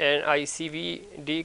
NICVD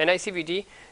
NICVD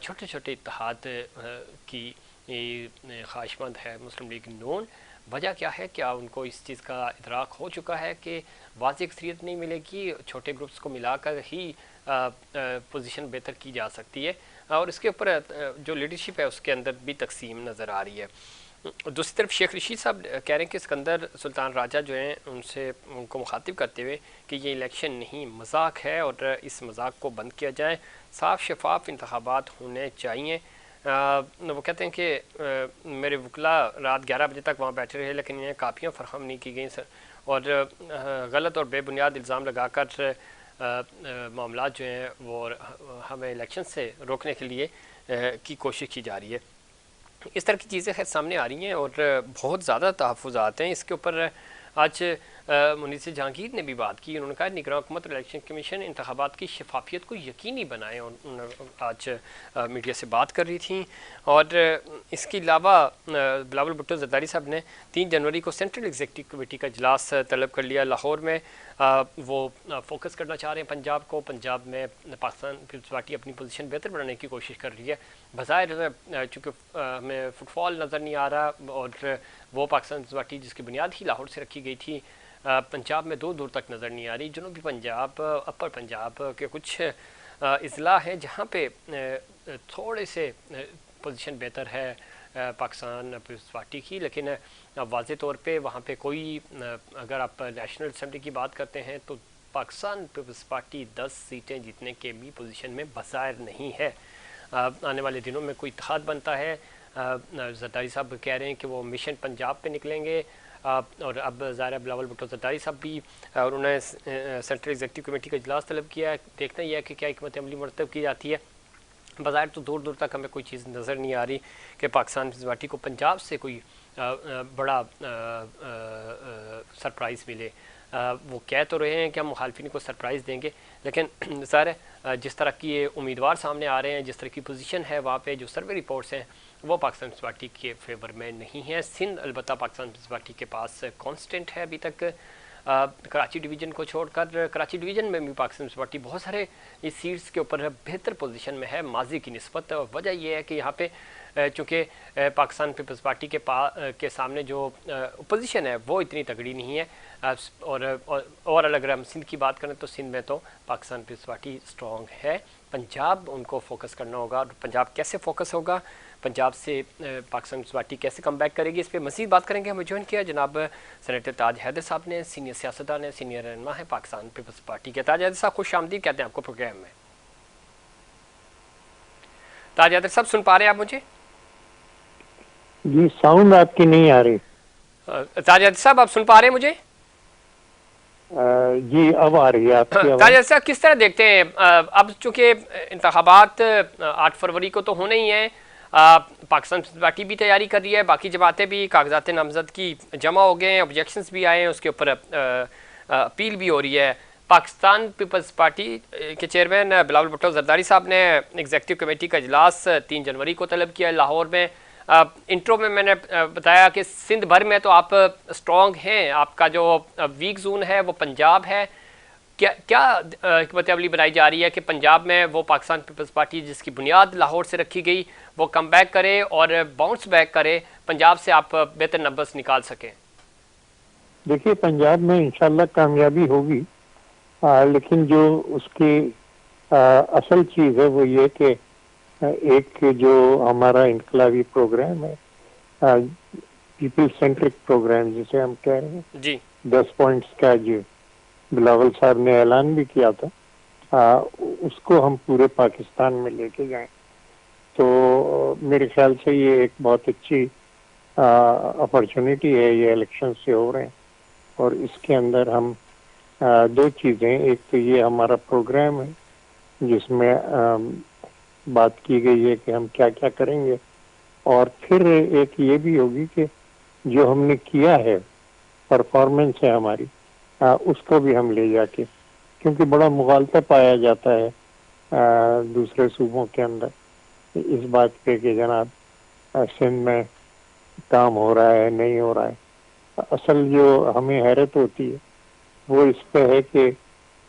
چھوٹے چھوٹے اتحاد کی خواہشمند ہے مسلم لیگ نون. وجہ کیا ہے؟ کیا ان کو اس چیز کا ادراک ہو چکا ہے کہ واضح اکثریت نہیں ملے گی، چھوٹے گروپس کو ملا کر ہی پوزیشن بہتر کی جا سکتی ہے، اور اس کے اوپر جو لیڈرشپ ہے اس کے اندر بھی تقسیم نظر آ رہی ہے. دوسری طرف شیخ رشید صاحب کہہ رہے ہیں کہ اسکندر سلطان راجہ جو ہیں ان کو مخاطب کرتے ہوئے کہ یہ الیکشن نہیں مذاق ہے اور اس مذاق کو بند کیا جائے، صاف شفاف انتخابات ہونے چاہیے. وہ کہتے ہیں کہ میرے وکلاء رات 11 بجے تک وہاں بیٹھے رہے لیکن انہیں کاپیاں فراہم نہیں کی گئیں اور غلط اور بے بنیاد الزام لگا کر معاملات جو ہیں وہ ہمیں الیکشن سے روکنے کے لیے کی کوشش کی جا رہی ہے. اس طرح کی چیزیں خیر سامنے آ رہی ہیں اور بہت زیادہ تحفظات ہیں. اس کے اوپر آج منیسر جہانگیر نے بھی بات کی. انہوں نے کہا نگراں حکومت اور الیکشن کمیشن انتخابات کی شفافیت کو یقینی بنائیں، اور آج میڈیا سے بات کر رہی تھیں. اور اس کے علاوہ بلاول بھٹو زرداری صاحب نے 3 جنوری کو سینٹرل ایگزیکٹو کمیٹی کا اجلاس طلب کر لیا لاہور میں. وہ فوکس کرنا چاہ رہے ہیں پنجاب میں پاکستان پیپلز پارٹی اپنی پوزیشن بہتر بنانے کی کوشش کر رہی ہے. بظاہر چونکہ ہمیں فٹ فال نظر نہیں آ رہا اور وہ پاکستان پیپلز پارٹی جس کی بنیاد ہی لاہور سے رکھی گئی تھی پنجاب میں دور دور تک نظر نہیں آ رہی. جنوبی پنجاب، اپر پنجاب کے کچھ اضلاع ہیں جہاں پہ تھوڑے سے پوزیشن بہتر ہے پاکستان پیپلز پارٹی کی، لیکن واضح طور پہ وہاں پہ کوئی اگر آپ نیشنل اسمبلی کی بات کرتے ہیں تو پاکستان پیپلز پارٹی 10 سیٹیں جیتنے کے بھی پوزیشن میں بظاہر نہیں ہے. آنے والے دنوں میں کوئی اتحاد بنتا ہے. زرداری صاحب کہہ رہے ہیں کہ وہ مشن پنجاب پہ نکلیں گے، اور اب ظاہر بلاول بھٹو زرداری صاحب بھی اور انہوں نے سینٹرل ایگزیکٹو کمیٹی کا اجلاس طلب کیا ہے. دیکھنا یہ ہے کہ کیا حکمت عملی مرتب کی جاتی ہے. بظاہر تو دور دور تک ہمیں کوئی چیز نظر نہیں آ رہی کہ پاکستان پیپلز پارٹی کو پنجاب سے کوئی بڑا سرپرائز ملے. وہ کہہ تو رہے ہیں کہ ہم مخالفین کو سرپرائز دیں گے، لیکن ظاہر ہے جس طرح کی امیدوار سامنے آ رہے ہیں، جس طرح کی پوزیشن ہے وہاں پہ جو سروے رپورٹس ہیں وہ پاکستان پیپلز پارٹی کے فیور میں نہیں ہیں. سندھ البتہ پاکستان پیپلز پارٹی کے پاس کانسٹنٹ ہے ابھی تک. کراچی ڈویژن کو چھوڑ کر کراچی ڈویژن میں بھی پاکستان پیپلز پارٹی بہت سارے اس سیٹس کے اوپر بہتر پوزیشن میں ہے ماضی کی نسبت. وجہ یہ ہے کہ یہاں پہ چونکہ پاکستان پیپلز پارٹی کے سامنے جو اپوزیشن ہے وہ اتنی تگڑی نہیں ہے. اور اگر ہم سندھ کی بات کریں تو سندھ میں تو پاکستان پیپلز پارٹی اسٹرانگ ہے. پنجاب ان کو فوکس کرنا ہوگا. پنجاب کیسے فوکس ہوگا، پنجاب سے پاکستان پیپلز پارٹی کیسے کم بیک کرے گی، اس پہ مزید بات کریں گے. ہمیں جوائن کیا جناب سینیٹر تاج حیدر صاحب نے، سینئر سیاستدان ہیں، سینئر رہنما ہیں پاکستان پیپلز پارٹی کے. تاج حیدر صاحب خوش آمدید کہتے ہیں آپ کو پروگرام میں. تاج حیدر صاحب سن پا رہے ہیں آپ مجھے؟ جی ساؤنڈ آپ کی نہیں آ رہی. تاج حیدر صاحب آپ سن پا رہے ہیں مجھے؟ جی اب آ رہی ہے آپ کی آواز. تاج حیدر صاحب کس طرح دیکھتے ہیں اب چونکہ انتخابات 8 فروری کو تو ہونے ہی ہیں، پاکستان پیپلز پارٹی بھی تیاری کر رہی ہے، باقی جماعتیں بھی کاغذات نامزد کی جمع ہو گئے ہیں، آبجیکشنز بھی آئے ہیں، اس کے اوپر اپیل بھی ہو رہی ہے. پاکستان پیپلز پارٹی کے چیئرمین بلاول بھٹو زرداری صاحب نے ایگزیکٹو کمیٹی کا اجلاس 3 جنوری کو طلب کیا لاہور میں. انٹرو میں نے بتایا کہ سندھ بھر میں تو آپ اسٹرانگ ہیں، آپ کا جو ویک زون ہے وہ پنجاب ہے. کیا حکمت عملی بنائی جا رہی ہے کہ پنجاب میں وہ پاکستان پیپلز پارٹی جس کی بنیاد لاہور سے رکھی گئی وہ کم بیک کرے اور باؤنس بیک کرے، پنجاب سے آپ بہتر نمبرز نکال سکیں؟ دیکھیے پنجاب میں انشاءاللہ کامیابی ہوگی، لیکن جو اس کی اصل چیز ہے وہ یہ کہ ایک جو ہمارا انقلابی پروگرام ہے، پیپل سینٹرک پروگرام جسے ہم کہہ رہے ہیں، جی 10 پوائنٹس کا جو بلاول صاحب نے اعلان بھی کیا تھا، اس کو ہم پورے پاکستان میں لے کے جائیں تو میرے خیال سے یہ ایک بہت اچھی اپرچونٹی ہے. یہ الیکشن سے ہو رہے ہیں اور اس کے اندر ہم 2 چیزیں، ایک تو یہ ہمارا پروگرام ہے جس میں بات کی گئی ہے کہ ہم کیا کیا کریں گے، اور پھر ایک یہ بھی ہوگی کہ جو ہم نے کیا ہے پرفارمنس ہے ہماری، اس کو بھی ہم لے جا کے، کیونکہ بڑا مغالطہ پایا جاتا ہے دوسرے صوبوں کے اندر اس بات پہ کہ جناب سندھ میں کام ہو رہا ہے نہیں ہو رہا ہے. اصل جو ہمیں حیرت ہوتی ہے وہ اس پہ ہے کہ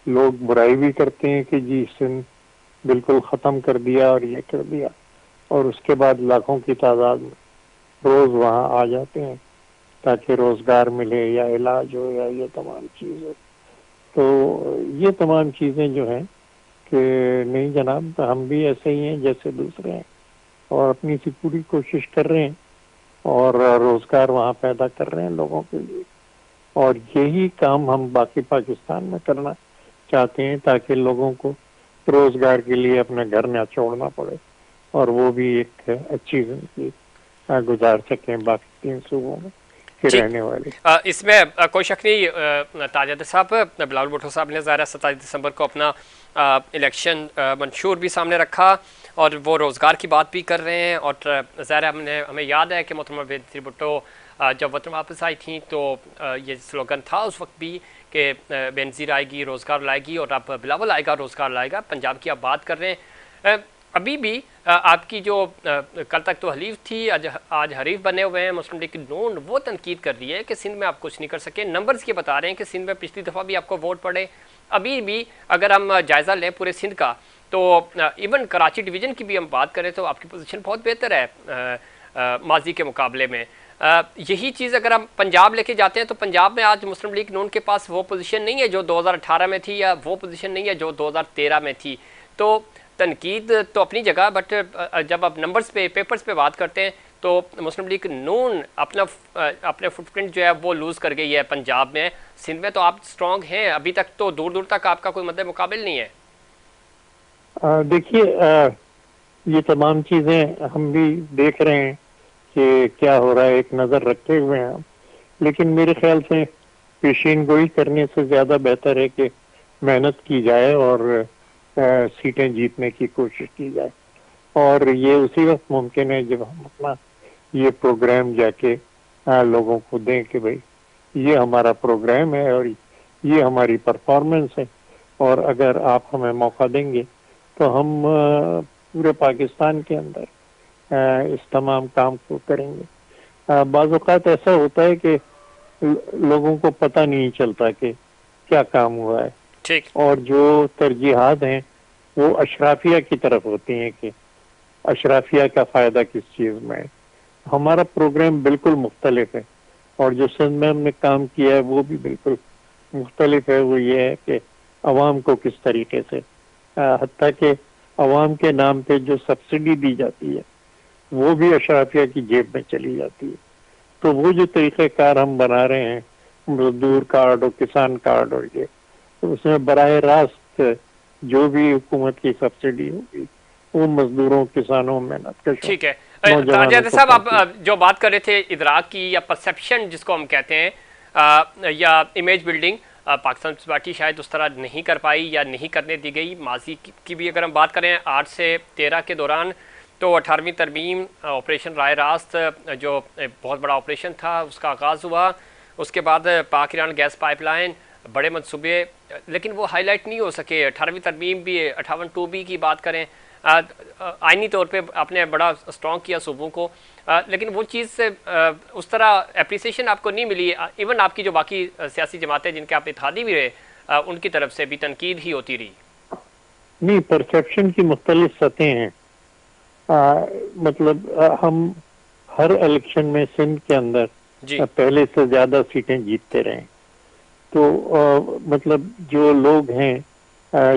لوگ برائی بھی کرتے ہیں کہ جی سندھ بالکل ختم کر دیا اور یہ کر دیا، اور اس کے بعد لاکھوں کی تعداد میں روز وہاں آ جاتے ہیں تاکہ روزگار ملے یا علاج ہو یا یہ تمام چیزیں. تو یہ تمام چیزیں جو ہیں کہ نہیں جناب، ہم بھی ایسے ہی ہیں جیسے دوسرے ہیں، اور اپنی سی پوری کوشش کر رہے ہیں اور روزگار وہاں پیدا کر رہے ہیں لوگوں کے لیے. اور یہی کام ہم باقی پاکستان میں کرنا چاہتے ہیں تاکہ لوگوں کو روزگار کے لیے اپنے گھر نہ چھوڑنا پڑے اور وہ بھی ایک اچھی زندگی گزار سکیں باقی 3 صوبوں میں کے ٹھیک، رہنے والے. اس میں کوئی شک نہیں تاج صاحب، بلاول بھٹو صاحب نے ظاہر 27 دسمبر کو اپنا الیکشن منشور بھی سامنے رکھا اور وہ روزگار کی بات بھی کر رہے ہیں. اور ظاہر ہمیں یاد ہے کہ محترمہ بینظیر بھٹو جب وطن واپس آئی تھیں تو یہ سلوگن تھا اس وقت بھی کہ بینظیر آئے گی روزگار لائے گی، اور اب بلاول آئے گا روزگار لائے گا. پنجاب کی آپ بات کر رہے ہیں، ابھی بھی آپ کی جو کل تک تو حلیف تھی، آج حریف بنے ہوئے ہیں مسلم لیگ نون، وہ تنقید کر رہی ہے کہ سندھ میں آپ کچھ نہیں کر سکے. نمبرز کے بتا رہے ہیں کہ سندھ میں پچھلی دفعہ بھی آپ کو ووٹ پڑے. ابھی بھی اگر ہم جائزہ لیں پورے سندھ کا تو ایون کراچی ڈویژن کی بھی ہم بات کریں تو آپ کی پوزیشن بہت بہتر ہے ماضی کے مقابلے میں. یہی چیز اگر ہم پنجاب لے کے جاتے ہیں تو پنجاب میں آج مسلم لیگ نون کے پاس وہ پوزیشن نہیں ہے جو 2018 میں تھی، یا وہ پوزیشن نہیں ہے جو 2013 میں تھی. تو تنقید تو اپنی جگہ، بٹ جب آپ نمبرز پہ پیپرز پہ بات کرتے ہیں تو مسلم لیگ نون اپنے فٹ پرنٹ جو ہے وہ لوز کر گئی ہے پنجاب میں. سندھ میں تو آپ اسٹرانگ ہیں، ابھی تک تو دور دور تک آپ کا کوئی مد مقابل نہیں ہے. دیکھیے، یہ تمام چیزیں ہم بھی دیکھ رہے ہیں کہ کیا ہو رہا ہے، ایک نظر رکھے ہوئے ہیں ہم. لیکن میرے خیال سے پیشین گوئی کرنے سے زیادہ بہتر ہے کہ محنت کی جائے اور سیٹیں جیتنے کی کوشش کی جائے. اور یہ اسی وقت ممکن ہے جب ہم اپنا یہ پروگرام جا کے لوگوں کو دیں کہ بھئی یہ ہمارا پروگرام ہے اور یہ ہماری پرفارمنس ہے، اور اگر آپ ہمیں موقع دیں گے تو ہم پورے پاکستان کے اندر اس تمام کام کو کریں گے. بعض اوقات ایسا ہوتا ہے کہ لوگوں کو پتہ نہیں چلتا کہ کیا کام ہوا ہے، ٹھیک، اور جو ترجیحات ہیں وہ اشرافیہ کی طرف ہوتی ہیں کہ اشرافیہ کا فائدہ کس چیز میں ہے. ہمارا پروگرام بالکل مختلف ہے، اور جو سندھ میں ہم نے کام کیا ہے وہ بھی بالکل مختلف ہے. وہ یہ ہے کہ عوام کو کس طریقے سے، حتیٰ کہ عوام کے نام پہ جو سبسڈی دی جاتی ہے وہ بھی اشرافیہ کی جیب میں چلی جاتی ہے. تو وہ جو طریقہ کار ہم بنا رہے ہیں، مزدور کارڈ اور کسان کارڈ اور یہ، تو اس میں براہ راست جو بھی حکومت کی سبسڈی ہوگی وہ مزدوروں، کسانوں، محنت کشوں، ٹھیک ہے. نوجوانوں تاجر کو صاحب، پہنچے. آپ جو بات کر رہے تھے ادراک کی یا پرسیپشن جس کو ہم کہتے ہیں، یا image building, Pakistan peoples party شاید اس طرح نہیں کر پائی یا نہیں کرنے دی گئی. ماضی کی بھی اگر ہم بات کریں 8 سے 13 کے دوران، تو 18ویں ترمیم، آپریشن رائے راست جو بہت بڑا آپریشن تھا اس کا آغاز ہوا. اس کے بعد پاک ایران گیس پائپ لائن، بڑے منصوبے، لیکن وہ ہائی لائٹ نہیں ہو سکے. 18ویں ترمیم بھی، 58(2)B کی بات کریں، آئینی طور پہ آپ نے بڑا اسٹرانگ کیا صوبوں کو، لیکن وہ چیز سے اس طرح اپریسیشن آپ کو نہیں ملی. ایون آپ کی جو باقی سیاسی جماعتیں جن کے آپ اتحادی بھی رہے، ان کی طرف سے بھی تنقید ہی ہوتی رہی. نہیں، پرسیپشن کی مختلف سطحیں ہیں. مطلب ہم ہر الیکشن میں سندھ کے اندر جی، پہلے سے زیادہ سیٹیں جیتتے رہے. تو مطلب جو لوگ ہیں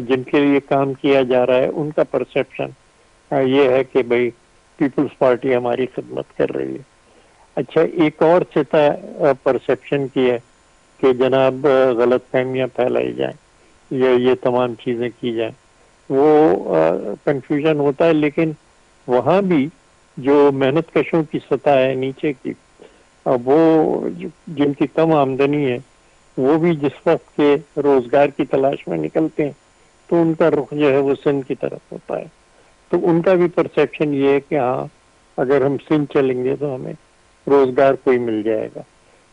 جن کے لیے کام کیا جا رہا ہے ان کا پرسیپشن یہ ہے کہ بھئی پیپلز پارٹی ہماری خدمت کر رہی ہے. اچھا، ایک اور سطح پرسیپشن کی ہے کہ جناب غلط فہمیاں پھیلائی جائیں یا یہ تمام چیزیں کی جائیں. وہ کنفیوژن ہوتا ہے، لیکن وہاں بھی جو محنت کشوں کی سطح ہے نیچے کی، وہ جن کی کم آمدنی ہے، وہ بھی جس وقت کے روزگار کی تلاش میں نکلتے ہیں تو ان کا رخ جو ہے وہ سندھ کی طرف ہوتا ہے. تو ان کا بھی پرسیپشن یہ ہے کہ ہاں اگر ہم سندھ چلیں گے تو ہمیں روزگار کوئی مل جائے گا.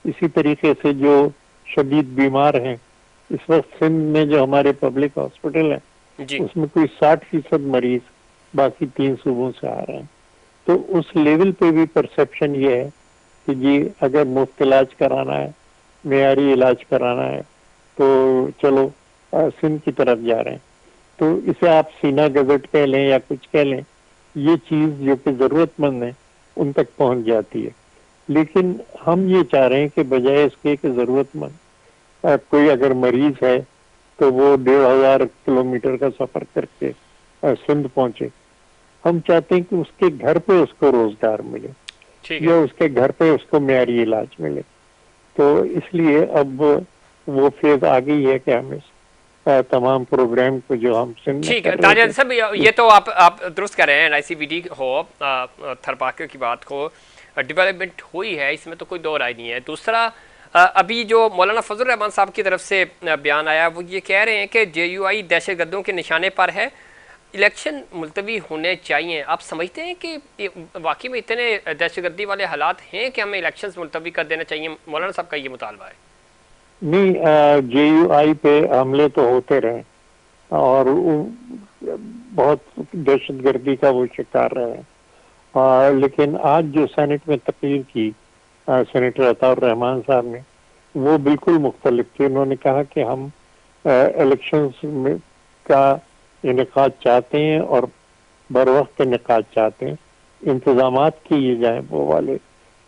اسی طریقے سے جو شدید بیمار ہیں، اس وقت سندھ میں جو ہمارے پبلک ہاسپٹل ہیں جی، اس میں کوئی 60% مریض باقی 3 صوبوں سے آ رہے ہیں. تو اس لیول پہ بھی پرسیپشن یہ ہے کہ جی اگر مفت علاج کرانا ہے، معیاری علاج کرانا ہے تو چلو سندھ کی طرف جا رہے ہیں. تو اسے آپ سینا گزٹ کہہ لیں یا کچھ کہہ لیں، یہ چیز جو کہ ضرورت مند ہے ان تک پہنچ جاتی ہے. لیکن ہم یہ چاہ رہے ہیں کہ بجائے اس کے کہ ضرورت مند کوئی اگر مریض ہے تو وہ 1500 کلومیٹر کا سفر کر کے سندھ پہنچے، ہم چاہتے ہیں کہ اس کے گھر پہ اس کو روزگار ملے ٹھیک ہے. یا اس کے گھر پہ اس کو معیاری علاج ملے. تو اس لیے اب وہ فیز آ گئی ہے کہ ہم اس تمام پروگرام کو جو ہم سندھ میں ٹھیک ہے کر رہے تاجر تھے صاحب، یہ تو آپ درست کر رہے ہیں. ICVD ہو، تھرپاکر کی بات ہو، ڈیولپمنٹ ہوئی ہے، اس میں تو کوئی دو رائے نہیں ہے. دوسرا، ابھی جو مولانا فضل الرحمان صاحب کی طرف سے بیان آیا وہ یہ کہہ رہے ہیں کہ JUI دہشت گردوں کے نشانے پر ہے، الیکشن ملتوی ہونے چاہیے. آپ سمجھتے ہیں کہ واقعی میں اتنے دہشت گردی والے حالات ہیں کہ ہمیں الیکشنز ملتوی کر دینا چاہیے؟ مولانا صاحب کا یہ مطالبہ ہے. نہیں، JUI پہ حملے تو ہوتے رہے اور بہت دہشت گردی کا وہ شکار رہے، لیکن آج جو سینٹ میں تقریر کی سینیٹر عطاء الرحمان صاحب نے، وہ بالکل مختلف تھی. انہوں نے کہا کہ ہم الیکشنز کا انعقاد چاہتے ہیں اور بر وقت انعقاد چاہتے ہیں. انتظامات کیے جائیں وہ والے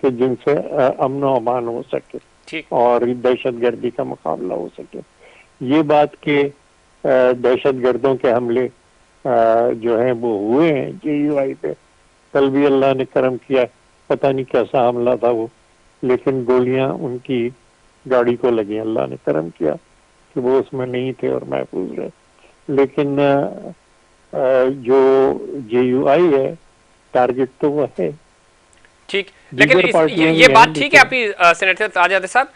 کہ جن سے امن و امان ہو سکے ٹھیک. اور دہشت گردی کا مقابلہ ہو سکے. یہ بات کہ دہشت گردوں کے حملے جو ہیں وہ ہوئے ہیں JUI پہ، کل بھی اللہ نے کرم کیا، پتہ نہیں کیسا حملہ تھا وہ، لیکن گولیاں ان کی گاڑی کو لگی، اللہ نے کرم کیا کہ وہ اس میں نہیں تھے اور محفوظ رہے. لیکن جو JUI ہے ٹارگٹ تو وہ ہے. ٹھیک، لیکن دیگر پارٹیاں یہ بھی ہیں بات ٹھیک ہے لیکن آپ کی سینیٹر تاجر صاحب.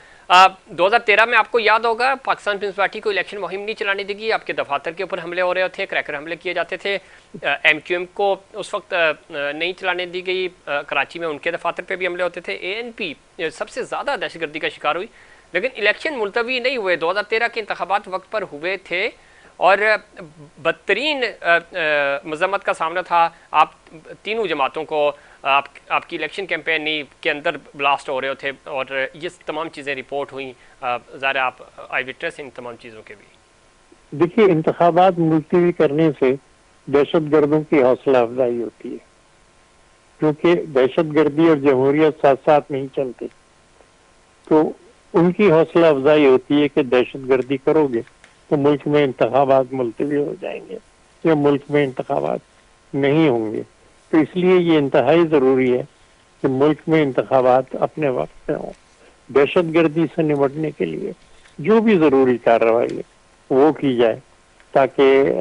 2013 میں آپ کو یاد ہوگا پاکستان پیپلز پارٹی کو الیکشن مہم نہیں چلانے دے گی، آپ کے دفاتر کے اوپر حملے ہو رہے تھے، کریکر حملے کیے جاتے تھے. MQM کو اس وقت نہیں چلانے دی گئی، کراچی میں ان کے دفاتر پہ بھی حملے ہوتے تھے. ANP سب سے زیادہ دہشت گردی کا شکار ہوئی، لیکن الیکشن ملتوی نہیں ہوئے. 2013 کے انتخابات وقت پر ہوئے تھے اور بدترین مذمت کا سامنا تھا. آپ تینوں جماعتوں کو آپ کی الیکشن کیمپینی کے اندر بلاسٹ ہو رہے تھے اور یہ تمام چیزیں رپورٹ ہوئیں. ظاہر آپ آئی وٹنس ان تمام چیزوں کے بھی. دیکھیے، انتخابات ملتوی کرنے سے دہشت گردوں کی حوصلہ افزائی ہوتی ہے، کیونکہ دہشت گردی اور جمہوریت ساتھ ساتھ نہیں چلتے. تو ان کی حوصلہ افزائی ہوتی ہے کہ دہشت گردی کرو گے تو ملک میں انتخابات ملتوی ہو جائیں گے یا ملک میں انتخابات نہیں ہوں گے. تو اس لیے یہ انتہائی ضروری ہے کہ ملک میں انتخابات اپنے وقت میں ہوں. دہشت گردی سے نمٹنے کے لیے جو بھی ضروری کارروائی ہے وہ کی جائے، تاکہ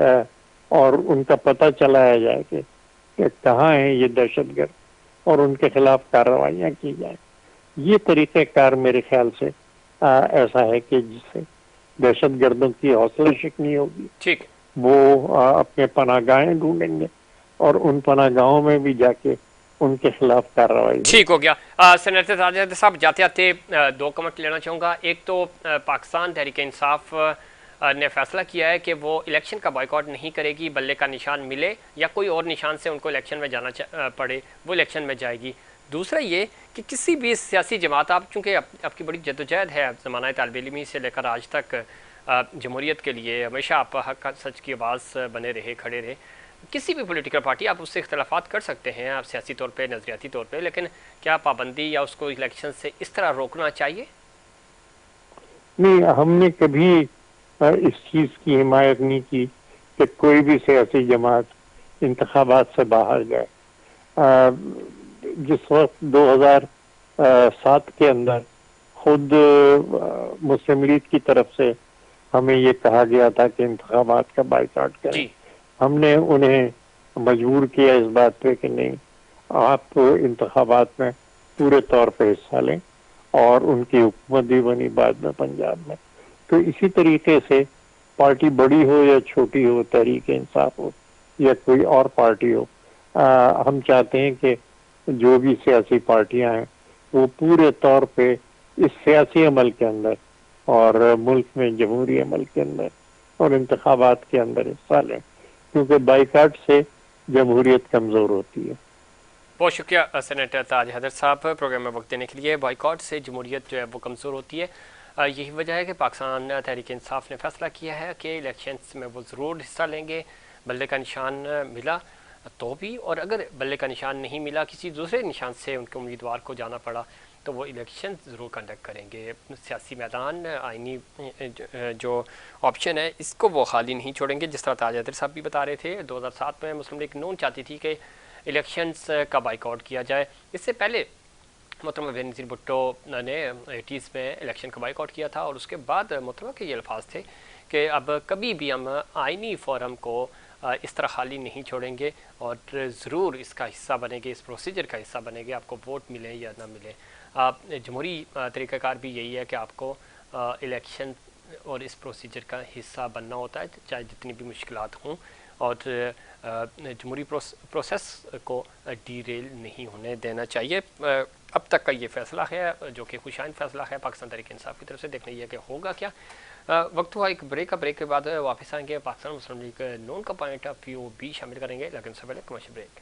اور ان کا پتہ چلایا جائے کہ کہاں ہیں یہ دہشت گرد اور ان کے خلاف کارروائیاں کی جائیں. یہ طریقہ کار میرے خیال سے ایسا ہے کہ جس سے دہشت گردوں کی حوصلہ شکنی ہوگی، ٹھیک. وہ اپنے پناہ گاہیں ڈھونڈیں گے اور ان پناہ گاہوں میں بھی جا کے ان کے خلاف کارروائی ہوگی. ٹھیک ہو گیا. سینیٹر تاجر صاحب جاتے جاتے 2 کمنٹ لینا چاہوں گا. ایک تو پاکستان تحریک انصاف نے فیصلہ کیا ہے کہ وہ الیکشن کا بائیکاٹ نہیں کرے گی، بلے کا نشان ملے یا کوئی اور نشان سے ان کو الیکشن میں جانا پڑے وہ الیکشن میں جائے گی. دوسرا یہ کہ کسی بھی سیاسی جماعت، آپ چونکہ آپ کی بڑی جدوجہد ہے زمانہ طالب علمی سے لے کر آج تک جمہوریت کے لیے، ہمیشہ آپ حق سچ کی آواز بنے رہے، کھڑے رہے. کسی بھی پولیٹیکل پارٹی آپ اس سے اختلافات کر سکتے ہیں آپ سیاسی طور پہ، نظریاتی طور پہ، لیکن کیا پابندی یا اس کو الیکشن سے اس طرح روکنا چاہیے؟ نہیں، ہم نے کبھی اس چیز کی حمایت نہیں کی کہ کوئی بھی سیاسی جماعت انتخابات سے باہر جائے. جس وقت 2007 کے اندر خود مسلم لیگ کی طرف سے ہمیں یہ کہا گیا تھا کہ انتخابات کا بائیکاٹ کریں، جی. ہم نے انہیں مجبور کیا اس بات پہ کہ نہیں، آپ انتخابات میں پورے طور پہ حصہ لیں، اور ان کی حکومت بھی بنی بعد میں پنجاب میں. تو اسی طریقے سے پارٹی بڑی ہو یا چھوٹی ہو، تحریک انصاف ہو یا کوئی اور پارٹی ہو، ہم چاہتے ہیں کہ جو بھی سیاسی پارٹیاں ہیں وہ پورے طور پہ اس سیاسی عمل کے اندر اور ملک میں جمہوری عمل کے اندر اور انتخابات کے اندر حصہ لیں، کیونکہ بائیکاٹ سے جمہوریت کمزور ہوتی ہے. بہت شکریہ سینیٹر تاج حیدر صاحب پروگرام میں وقت دینے کے لیے. بائیکاٹ سے جمہوریت جو ہے وہ کمزور ہوتی ہے. یہی وجہ ہے کہ پاکستان تحریک انصاف نے فیصلہ کیا ہے کہ الیکشنز میں وہ ضرور حصہ لیں گے، بلے کا نشان ملا تو بھی، اور اگر بلے کا نشان نہیں ملا، کسی دوسرے نشان سے ان کے امیدوار کو جانا پڑا تو وہ الیکشن ضرور کنڈکٹ کریں گے۔ سیاسی میدان، آئینی جو آپشن ہے اس کو وہ خالی نہیں چھوڑیں گے، جس طرح تاج حیدر صاحب بھی بتا رہے تھے 2007 میں مسلم لیگ نون چاہتی تھی کہ الیکشنز کا بائیک آؤٹ کیا جائے۔ اس سے پہلے محترمہ بینظیر بھٹو نے 80s میں الیکشن کا بائیک آؤٹ کیا تھا، اور اس کے بعد محترمہ کے یہ الفاظ تھے کہ اب کبھی بھی ہم آئینی فورم کو اس طرح خالی نہیں چھوڑیں گے، اور ضرور اس کا حصہ بنیں گے، اس پروسیجر کا حصہ بنیں گے، آپ کو ووٹ ملے یا نہ ملے۔ جمہوری طریقہ کار بھی یہی ہے کہ آپ کو الیکشن اور اس پروسیجر کا حصہ بننا ہوتا ہے، چاہے جتنی بھی مشکلات ہوں، اور جمہوری پروسیس کو ڈی ریل نہیں ہونے دینا چاہیے۔ اب تک کا یہ فیصلہ ہے جو کہ خوشائن فیصلہ ہے پاکستان تحریک انصاف کی طرف سے، دیکھنا یہ کہ ہوگا کیا۔ وقت ہوا ایک بریک کا، بریک کے بعد واپس آئیں گے، پاکستان مسلم لیگ نون کا پوائنٹ آف ویو بھی شامل کریں گے، لیکن اس سے پہلے کمرشل بریک۔